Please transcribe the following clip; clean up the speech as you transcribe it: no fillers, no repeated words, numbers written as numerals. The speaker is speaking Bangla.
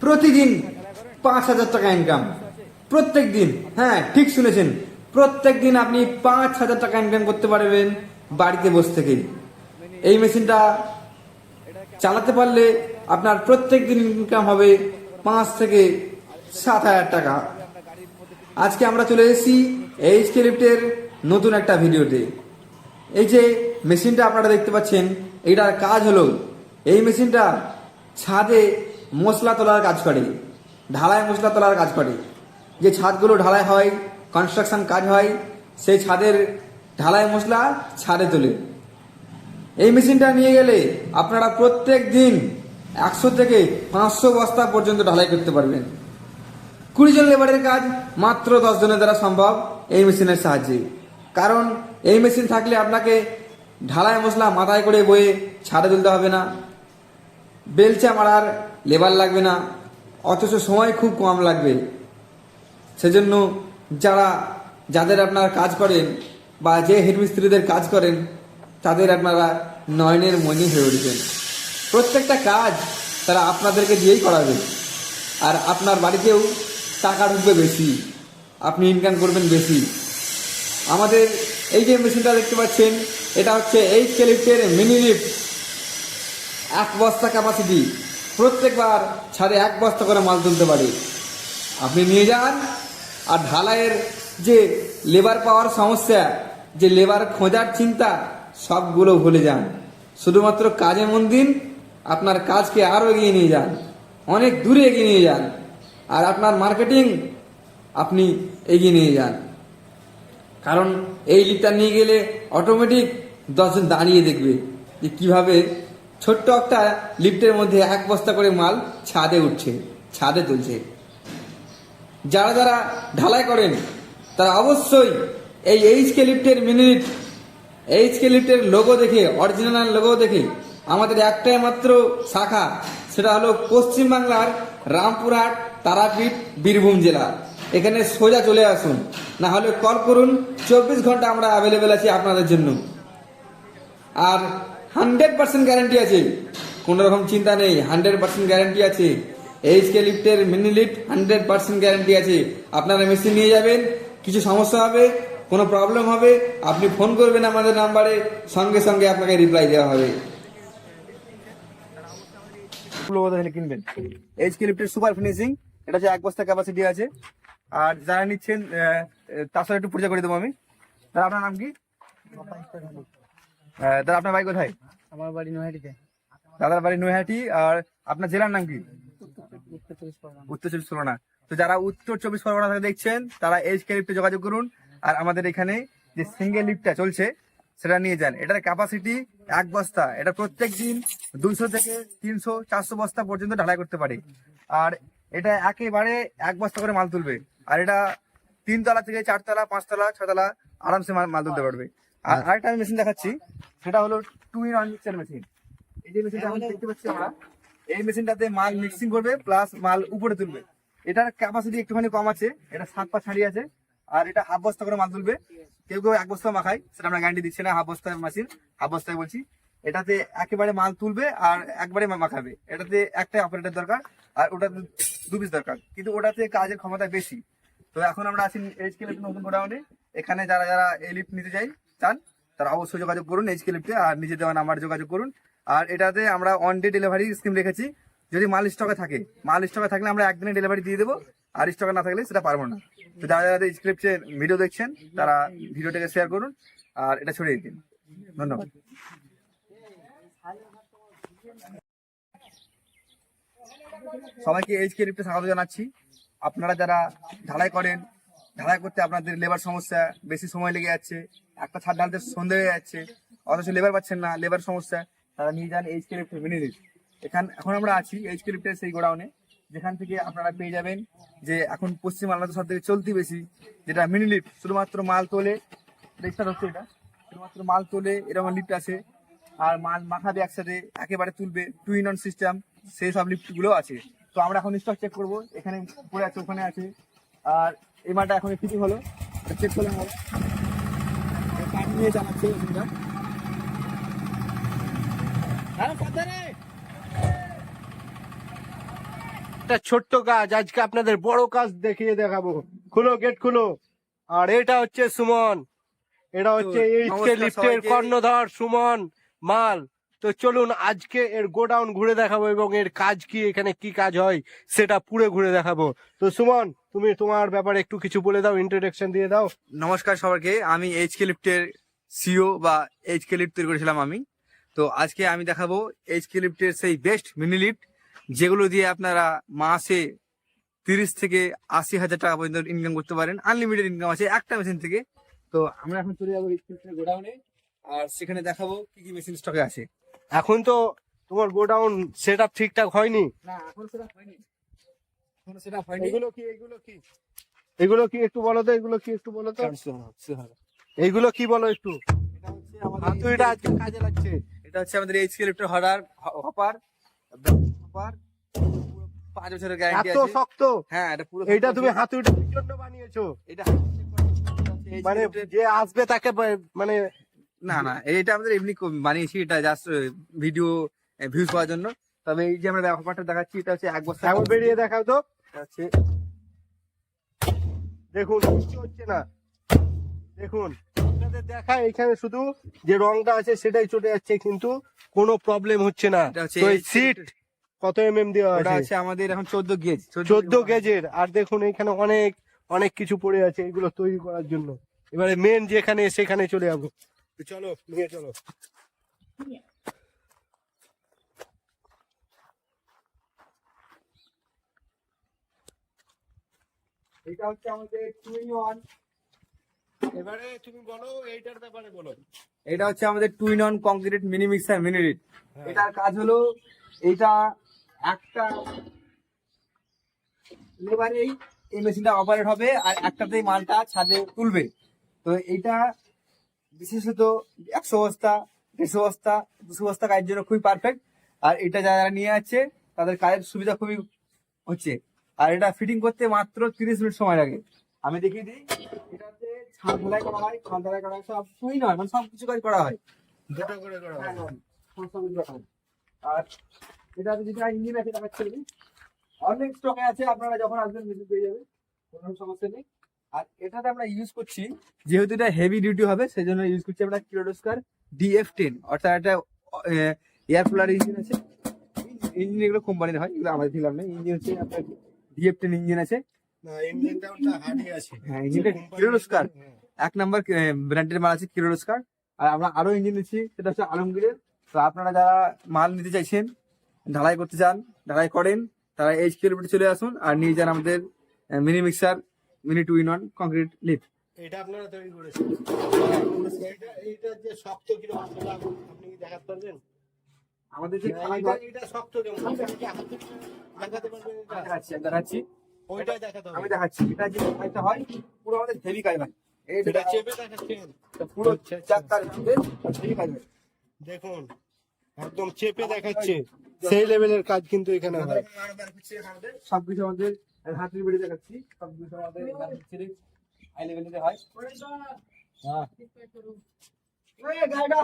প্রতিদিন 5,000 টাকা ইনকাম, প্রত্যেক দিন। হ্যাঁ, ঠিক শুনেছেন, প্রত্যেক দিন আপনি 5,000 টাকা ইনকাম করতে পারবেন বাড়িতে বসে থেকেই। এই মেশিনটা চালাতে পারলে আপনার প্রত্যেক দিন ইনকাম হবে 5 থেকে 7,000 টাকা। আজকে আমরা চলে এসেছি এইচকে লিফটের নতুন একটা ভিডিওতে। এই যে মেশিনটা আপনারা দেখতে পাচ্ছেন, এইটার কাজ হলো, এই মেশিনটা ছাদে মশলা তোলার কাজ করে, ঢালাই মশলা তোলার কাজ করে। যে ছাদগুলো ঢালাই হয়, কনস্ট্রাকশন কাজ হয়, সেই ছাদের ঢালাই মশলা ছাদে তোলে। এই মেশিনটা নিয়ে গেলে আপনারা প্রত্যেক দিন 100 থেকে 500 বস্তা পর্যন্ত ঢালাই করতে পারবেন। 20 জন লেবারের কাজ মাত্র 10 জনের দ্বারা সম্ভব এই মেশিনের সাহায্যে। কারণ এই মেশিন থাকলে আপনাকে ঢালাই মশলা মাথায় করে বয়ে ছাদে তুলতে হবে না, বেলচা মারার লেবার লাগবে না, অথচ সময় খুব কম লাগবে। সেজন্য যাদের আপনারা কাজ করেন বা যে হেডমিস্ত্রিদের কাজ করেন, তাদের আপনারা নয়নের মণি হয়ে উঠবেন। প্রত্যেকটা কাজ তারা আপনাদেরকে দিয়েই করাবে, আর আপনার বাড়িতেও টাকা ঢুকবে বেশি, আপনি ইনকাম করবেন বেশি। আমাদের এই যে মেশিনটা দেখতে পাচ্ছেন, এটা হচ্ছে এইচকে লিফটের মিনি লিফট। 1 বস্তা ক্যাপাসিটি, প্রত্যেকবার ছাদে 1 বস্তা করে মাল তুলতে পারে। আপনি নিয়ে যান, আর ঢালাইয়ের যে লেবার পাওয়ার সমস্যা, যে লেবার খোঁজার চিন্তা, সবগুলো ভুলে যান। শুধুমাত্র কাজে মন দিন, আপনার কাজকে আরও এগিয়ে নিয়ে যান, অনেক দূরে এগিয়ে নিয়ে যান, আর আপনার মার্কেটিং আপনি এগিয়ে নিয়ে যান। কারণ এই লিফটটা নিয়ে গেলে অটোমেটিক 10 জন দাঁড়িয়ে দেখবে যে কিভাবে ছোট্ট একটা লিফটের মধ্যে 1 বস্তা করে মাল ছাদে উঠছে, ছাদে তুলছে। যারা ঢালাই করেন তারা অবশ্যই এই এইচকে লিফটের মিনি লিফট, এইচকে লিফটের লোগো দেখে, অরিজিনাল লোগো দেখে, আমাদের একটাই মাত্র শাখা, সেটা হলো পশ্চিমবাংলার রামপুরহাট, তারাপীঠ, বীরভূম জেলা। এখানে সোজা চলে আসুন, না হলে কল করুন, 24 ঘন্টা আমরা অ্যাভেলেবেল আছি আপনাদের জন্য। আর 100% গ্যারান্টি আছে, কোনো রকম চিন্তা নেই, 100% গ্যারান্টি আছে। এইচকে লিফটের মিনি লিফট 100% গ্যারান্টি আছে। আপনারা মেশিন নিয়ে যাবেন, কিছু সমস্যা হবে, কোনো প্রবলেম হবে, আপনি ফোন করবেন আমাদের নাম্বারে, সঙ্গে সঙ্গে আপনাকে রিপ্লাই দেওয়া হবে। কিনবেন এইচকে লিফটের সুপার ফিনিশিং, এটা হচ্ছে 1 বস্তা ক্যাপাসিটি আছে। আর যারা নিচ্ছেন তার সাথে একটু পরিচয় করে দেবো আমি। দাদা আপনার নাম কি? দাদা আপনার বাড়ি কোথায়? আমার বাড়ি নৈহাটিতে। দাদার বাড়ি নৈহাটি। আর আপনার জেলার নাম কি? উত্তর 24 পরগনা। তো যারা উত্তর 24 পরগনা থেকে দেখছেন, তারা এইচকে লিফটে যোগাযোগ করুন। আর আমাদের এখানে যে সিঙ্গেল লিফটটা চলছে সেটা নিয়ে যান। এটার ক্যাপাসিটি 1 বস্তা। এটা প্রত্যেক দিন 200 থেকে 300, 400 বস্তা পর্যন্ত ঢালাই করতে পারে। আর এটা একেবারে 1 বস্তা করে মাল তুলবে। আর এটা 3 তলা থেকে 4 তলা, 5 তলা, 6 তলা আরামসে মাল তুলতে পারবে। আর আরেকটা আমি মেশিন দেখাচ্ছি, সেটা হলো 2-in-1 মিক্সার মেশিন। এই যে মেশিনটা আমরা দেখতে পাচ্ছি আমরা, এই মেশিনটাতে মাল মিক্সিং করবে প্লাস মাল উপরে তুলবে। এটার ক্যাপাসিটি একটুখানি কম আছে, এটা 7 পা ছাড়িয়ে আছে। আর এটা 1/2 বস্তা করে মাল তুলবে। কেউ 1 বস্তা মাখায়, সেটা আমরা গ্যারান্টি দিচ্ছি না। 1/2 বস্তার মেশিন, 1/2 বস্তায় বলছি। এটাতে একেবারে মাল তুলবে আর একবারে মাখাবে। এটাতে একটাই অপারেটর দরকার, আর ওটাতে 2 পিস দরকার, কিন্তু ওটাতে কাজের ক্ষমতা বেশি। তো এখন আমরা আছি এইচকে লিফট নতুন গোডাউনে। এখানে যারা এই লিফট নিতে চান, তারা অবশ্যই যোগাযোগ করুন এইচকে লিফটে, আর নিচে দেওয়া নাম্বার যোগাযোগ করুন। আর এটাতে আমরা 1 ডে ডেলিভারি স্কিম রেখেছি। যদি মাল স্টকে থাকে, থাকলে আমরা 1 দিনে ডেলিভারি দিয়ে দেবো, আর স্টকে না থাকলে সেটা পারবো না। তো যারা এইচকে লিফটের ভিডিও দেখছেন, তারা ভিডিওটাকে শেয়ার করুন আর এটা ছড়িয়ে দিন। ধন্যবাদ। সবাইকে এইচকে লিফটে স্বাগত জানাচ্ছি। আপনারা যারা ঢালাই করেন, ঢালাই করতে আপনাদের লেবার সমস্যা, বেশি সময় লেগে যাচ্ছে, একটা ছাদ ঢালতে সন্ধে হয়ে যাচ্ছে, অথচ লেবার পাচ্ছেন না, লেবার সমস্যা, তারা নিয়ে যান এইচকে লিফটের মিনি লিফট। এখন আমরা আছি এইচকে লিফটের সেই গোডাউনে, যেখান থেকে আপনারা পেয়ে যাবেন যে এখন পশ্চিমবাংলাতে সব থেকে চলতি বেশি যেটা মিনি লিফট। শুধুমাত্র মাল তোলে, স্টার্ট হচ্ছে এটা, শুধুমাত্র মাল তোলে, এরকম লিফট আছে। আর মাল মাখাবে একসাথে, একেবারে তুলবে, 2-in-1 সিস্টেম, সেই সব লিফটগুলো আছে। তো আমরা এখন স্টক চেক করবো, এখানে পড়ে আছে, ওখানে আছে। আর এই মালটা এখন ফিটিং হলো, চেক করলাম, কাঠ নিয়ে চালাচ্ছে মেশিনটা। একটা ছোট্ট কাজ, আজকে আপনাদের বড় কাজ দেখিয়ে দেখাবো। খুলো, গেট খুলো। আর এটা হচ্ছে সুমন, এটা হচ্ছে এইচকে নমস্কার লিফটের সবাইকে। কর্ণধার সুমন মাল। তো চলুন আজকে এর গোডাউন ঘুরে দেখাবো এবং এর কাজ কি, এখানে কি কাজ হয় সেটা পুরো ঘুরে দেখাবো। তো সুমন, তুমি তোমার ব্যাপারে একটু কিছু বলে দাও, ইন্ট্রোডাকশন দিয়ে দাও। নমস্কার সবাইকে, আমি এইচকে লিফটের সিও বা এইচকে লিফট তৈরি করেছিলাম আমি। তো আজকে আমি দেখাবো এইচকে লিফটের সেই বেস্ট মিনি লিফট, যেগুলো দিয়ে আপনারা মাসে 30 থেকে 80 হাজার টাকা পর্যন্ত ইনকাম করতে পারেন। আনলিমিটেড ইনকাম আছে একটা মেশিন থেকে। তো আমরা এখন চলে যাবো এইচকে লিফটের গোডাউনে, আর সেখানে দেখাবো কি কি মেশিন স্টকে আছে। এখন তো তোমার গোডাউন সেট আপ ঠিকঠাক হয়নি। না, এখন সেটা হয়নি, এখন সেটা হয়নি। এগুলো কি, এগুলো কি, এগুলো কি একটু বলো তো, এগুলো কি একটু বলো তো, এইগুলো কি বলো একটু। এটা হচ্ছে আমাদের হাতুড়িটা আজকে কাজে লাগছে। এটা হচ্ছে আমাদের এইচকে লিফটের হপার 5 বছরের গ্যারান্টি এত আছে। শক্ত। হ্যাঁ, এটা পুরো এইটা তুমি হাতুড়িটার জন্য বানিয়েছো? এটা মানে যে আসবে তাকে মানে না না, এটা আমাদের এমনি বানিয়েছি, এটা জাস্ট ভিডিও ভিউজ পাওয়ার জন্য। তবে এই যে আমরা ব্যাপারটা দেখাচ্ছি, এটা হচ্ছে 1 বছর একবার বেরিয়ে দেখাও তো। এটা হচ্ছে দেখুন কিছু হচ্ছে না, দেখুন আপনাদের দেখা এখানে শুধু যে রংটা আছে সেটাই চলে যাচ্ছে, কিন্তু কোনো প্রবলেম হচ্ছে না। এটা হচ্ছে তো এই সিট কত দেওয়া ওটা আছে? হচ্ছে আমাদের এখন 14 গেজ, 14 গেজের। আর দেখুন এখানে অনেক অনেক কিছু পড়ে আছে এগুলো তৈরি করার জন্য। এবারে মেন যেখানে সেখানে চলে যাবো। তো চলো, নিয়ে চলো। এটা হচ্ছে আমাদের 2-in-1। এবারে তুমি বলো এইটার ব্যাপারে বলো। এটা হচ্ছে আমাদের 2-in-1 concrete mini mixer mini lead. হ্যাঁ। এটার কাজ হলো, এটা একটা লেবারেই এই মেশিনটা অপারেট হবে আর একটাতেই মালটা ছাদে তুলবে। তো এইটা বিশেষত 100 বস্তা, 150 বস্তা, 200 বস্তা কাজের জন্য খুবই পারফেক্ট। আর এটা যারা নিয়ে আছে তাদের কাজের সুবিধা খুবই হচ্ছে। আর এটা ফিটিং করতে মাত্র 30 মিনিট সময় লাগে। আমি দেখিয়ে দিই, এটাতে ছাদ ঢালাই করা হয়, ছাদ ঢালাই করা হয়, সব শুই নয় মানে সব কিছু কাজ করা হয়। দুটো করে করো। হ্যাঁ, হ্যাঁ, সব কিছু করা হয়। আর এটাতে যেটা ইঞ্জিন আছে দেখাচ্ছি, অনেক স্টকে আছে, আপনারা যখন আসবেন মেশিন পেয়ে যাবেন, কোনো সমস্যা নেই। আর এটাতে আমরা ইউজ করছি, যেহেতু এটা হেভি ডিউটি হবে সেই জন্য ইউজ করছি আমরা কিরোডস্কার DF10, অর্থাৎ একটা এয়ার কুলার ইঞ্জিন আছে। ইঞ্জিন এগুলো কোম্পানির হয়, এগুলো আমাদের দিলাম না। ইঞ্জিন হচ্ছে আপনার DF10 ইঞ্জিন আছে। না ইঞ্জিনটা ওটা হার্ডই আছে। হ্যাঁ, ইঞ্জিনটা কিরোডস্কার 1 নাম্বার ব্র্যান্ডের মাল আছে কিরোডস্কার। আর আমরা আরো ইঞ্জিন নিচ্ছি, সেটা হচ্ছে আলমগীরের। তো আপনারা যারা মাল নিতে চাইছেন, ঢালাই করতে চান, ঢালাই করেন, তারা এইচকে লিফটে চলে আসুন আর নিয়ে যান আমাদের mini mixer mini 2-in-1 concrete lift. এটা আপনারা তৈরি করেছেন? এইটা যে শক্ত কিরকম সেটা আপনি কি দেখাতে পারবেন? আমাদের যে এটা শক্ত কেমন দেখাতে পারবেন? এটা দেখাচ্ছি, ওইটাই দেখাতে হবে। আমি দেখাচ্ছি। এটা যে কাজটা হয় পুরো আমাদের হেভি কাজ হয়। এটা চেপে দেখাচ্ছেন? পুরো আচ্ছা, আচ্ছা। চাক্কার আমাদের হেভি কাজ হয়। দেখুন একদম চেপে দেখাচ্ছে, সেই লেভেলের কাজ কিন্তু এখানে হয়। সবকিছু আমাদের হাতের বেড়ে দেখাচ্ছি, সবকিছু আমাদের হাই লেভেলের হয়। হ্যাঁ, গাড়িটা